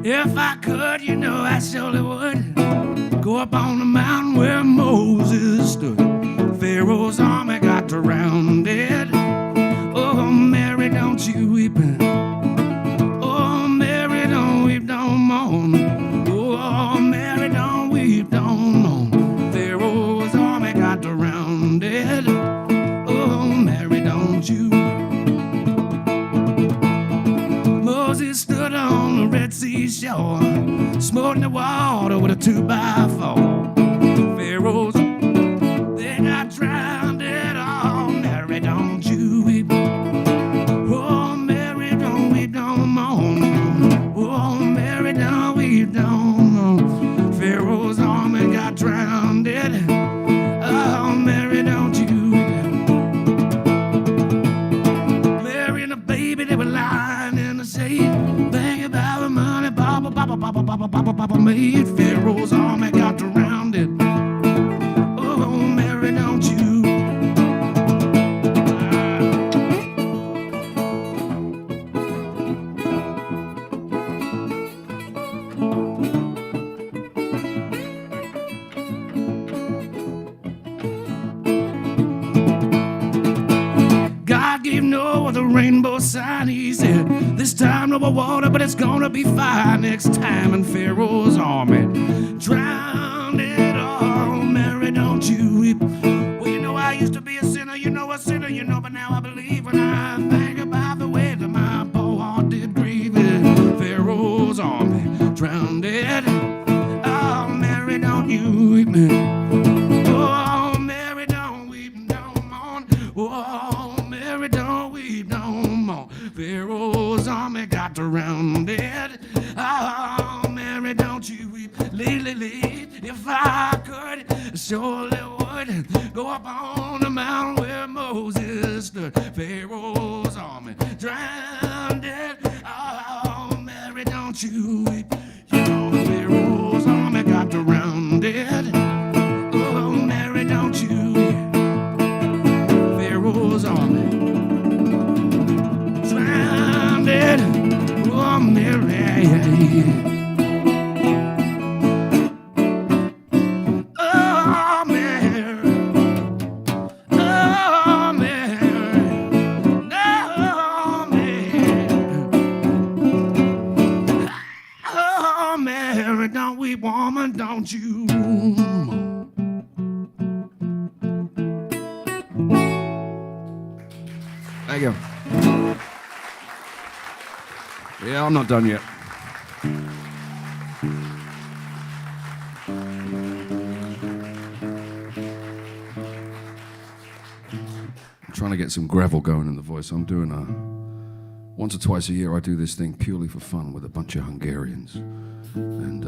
If I could, you know I surely would go up on the mountain where Moses stood. Pharaoh's army got surrounded. Oh, Mary, don't you weep. Oh, Mary, don't weep, don't mourn. Oh, Mary, don't weep, don't mourn. Pharaoh's army got surrounded. Oh, Mary, don't you. Moses stood on the Red Sea shore, smote the water with a 2x4. Pharaoh's, they got drowned. Oh, Mary, don't you weep. Oh, Mary, don't weep, don't mourn. Oh, Mary, don't weep, don't mourn. Pharaoh's army got drowned. Oh, Mary, don't you weep. Mary and the baby, they were lying in the shade, thinking about the money Papa made. Pharaoh's army got surrounded. Oh, Mary, don't you. over water, but it's gonna be fine next time. And Pharaoh's army drowned it all. Mary, don't you weep. Well, you know I used to be a sinner, you know a sinner, you know, but now I believe when I think about the way that my poor heart did grieve it. Pharaoh's army drowned it. Oh, Mary, don't you weep me. Oh, Mary, don't weep no more. Oh, Mary, don't weep no more. Pharaoh's army got drowned. Oh, Mary, don't you weep. Lee, if I could, surely would go up on the mountain where Moses stood. Pharaoh's army drowned. Oh, Mary, don't you weep. You know Pharaoh's army got drowned. Oh, Mary, don't you weep. Pharaoh's army drowned. Oh, Mary. Woman, don't you? There you go. Yeah, I'm not done yet. I'm trying to get some gravel going in the voice. I'm doing once or twice a year I do this thing purely for fun with a bunch of Hungarians. And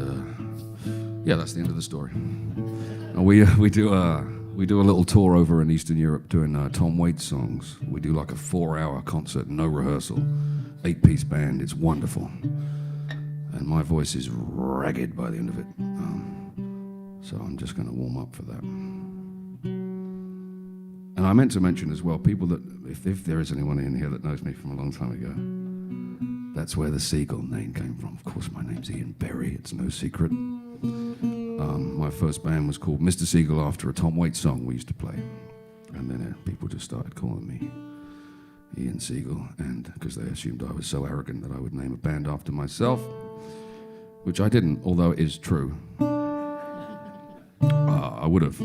yeah, that's the end of the story. And we do a little tour over in Eastern Europe doing Tom Waits songs. We do like a 4-hour concert, no rehearsal, 8-piece band. It's wonderful. And my voice is ragged by the end of it. So I'm just going to warm up for that. And I meant to mention as well, people that, if there is anyone in here that knows me from a long time ago, that's where the Siegal name came from. Of course, my name's Ian Berry. It's no secret. My first band was called Mr. Siegal after a Tom Waits song we used to play. And then people just started calling me Ian Siegal, and because they assumed I was so arrogant that I would name a band after myself, which I didn't, although it is true. I would have.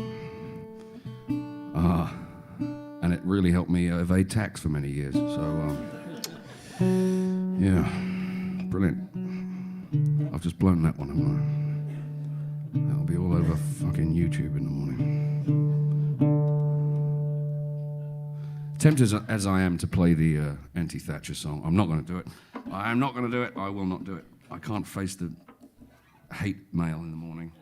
And it really helped me evade tax for many years. So, yeah, brilliant. I've just blown that one, haven't I? That'll be all over fucking YouTube in the morning. Tempted as I am to play the anti-Thatcher song, I'm not going to do it. I am not going to do it. I will not do it. I can't face the hate mail in the morning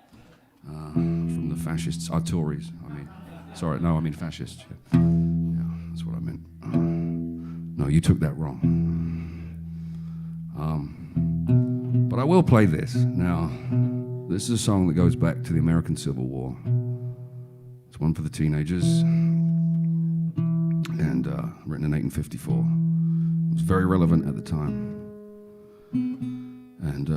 from the fascists, Tories. I mean fascists. Yeah, that's what I meant. No, you took that wrong. But I will play this. Now, this is a song that goes back to the American Civil War. It's one for the teenagers, and written in 1854. It was very relevant at the time. And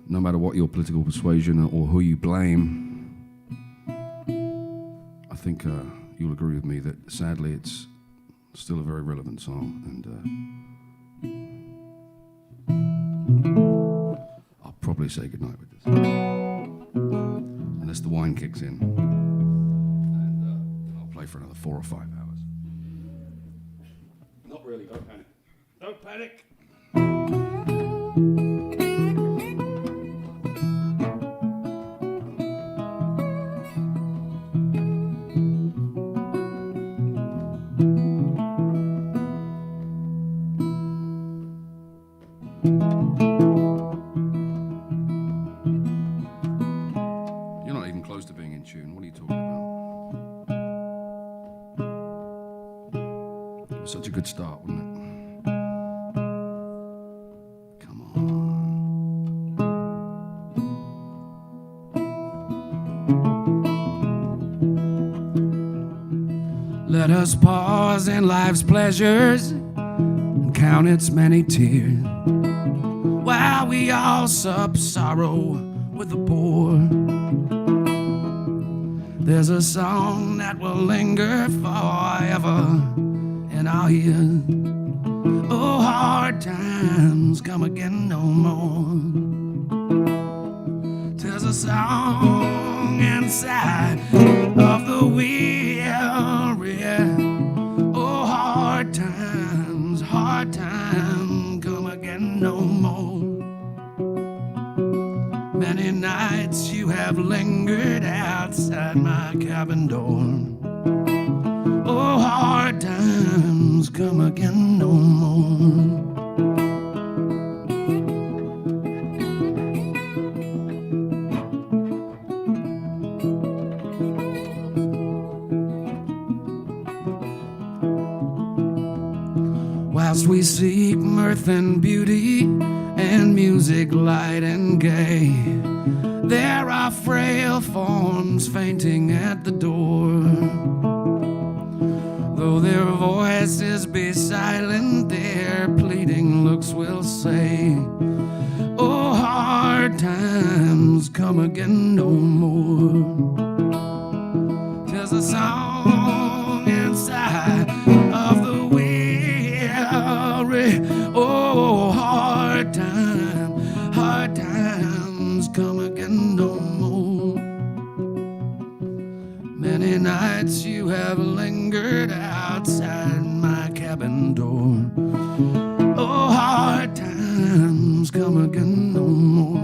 no matter what your political persuasion or who you blame, I think you'll agree with me that sadly it's still a very relevant song. And I'll probably say goodnight with this. Unless the wine kicks in. And I'll play for another 4 or 5 hours. Not really, don't panic. Don't panic! You're not even close to being in tune. What are you talking about? It was such a good start, wasn't it? Come on. Let us pause in life's pleasures and count its many tears, while we all sup sorrow with the poor. There's a song that will linger forever in our ears. Oh, hard times come again no more. There's a song inside of the weary. Oh, hard times come again no more. Many nights you have lingered outside my cabin door. Oh, hard times come again no more. Whilst we seek mirth and beauty and music light and gay, there are frail forms fainting at the door. Though their voices be silent, their pleading looks will say, oh, hard times come again no more. There's a song inside of the weary. Oh, hard times come again no more. Many nights you have lingered outside my cabin door. Oh, hard times come again no more.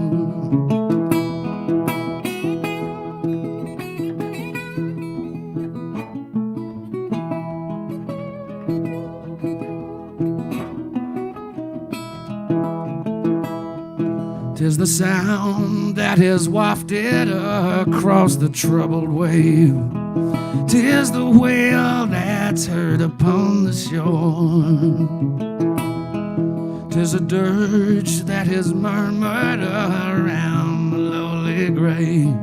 Tis the sound that is wafted across the troubled wave. Tis the wail that's heard upon the shore. Tis a dirge that is murmured around the lowly grave.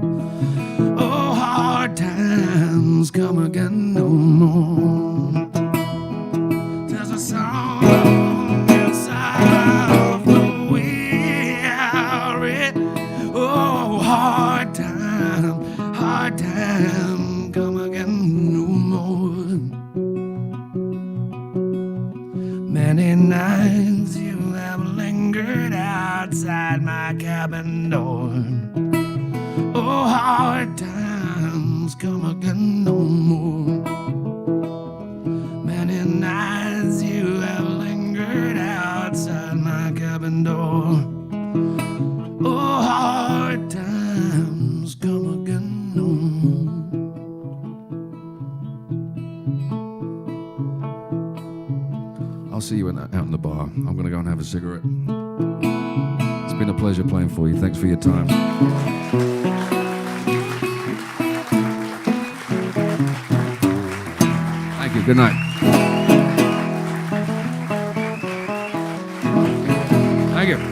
Oh, hard times come again no more. Tis a song inside of the oh, hard time, come again no more. Many nights you have lingered outside my cabin door. Oh, hard times, come again no more. Many nights you have lingered outside my cabin door. Oh, hard times come again no more. I'll see you out in the bar. I'm going to go and have a cigarette. It's been a pleasure playing for you. Thanks for your time. Thank you. Good night. Thank you.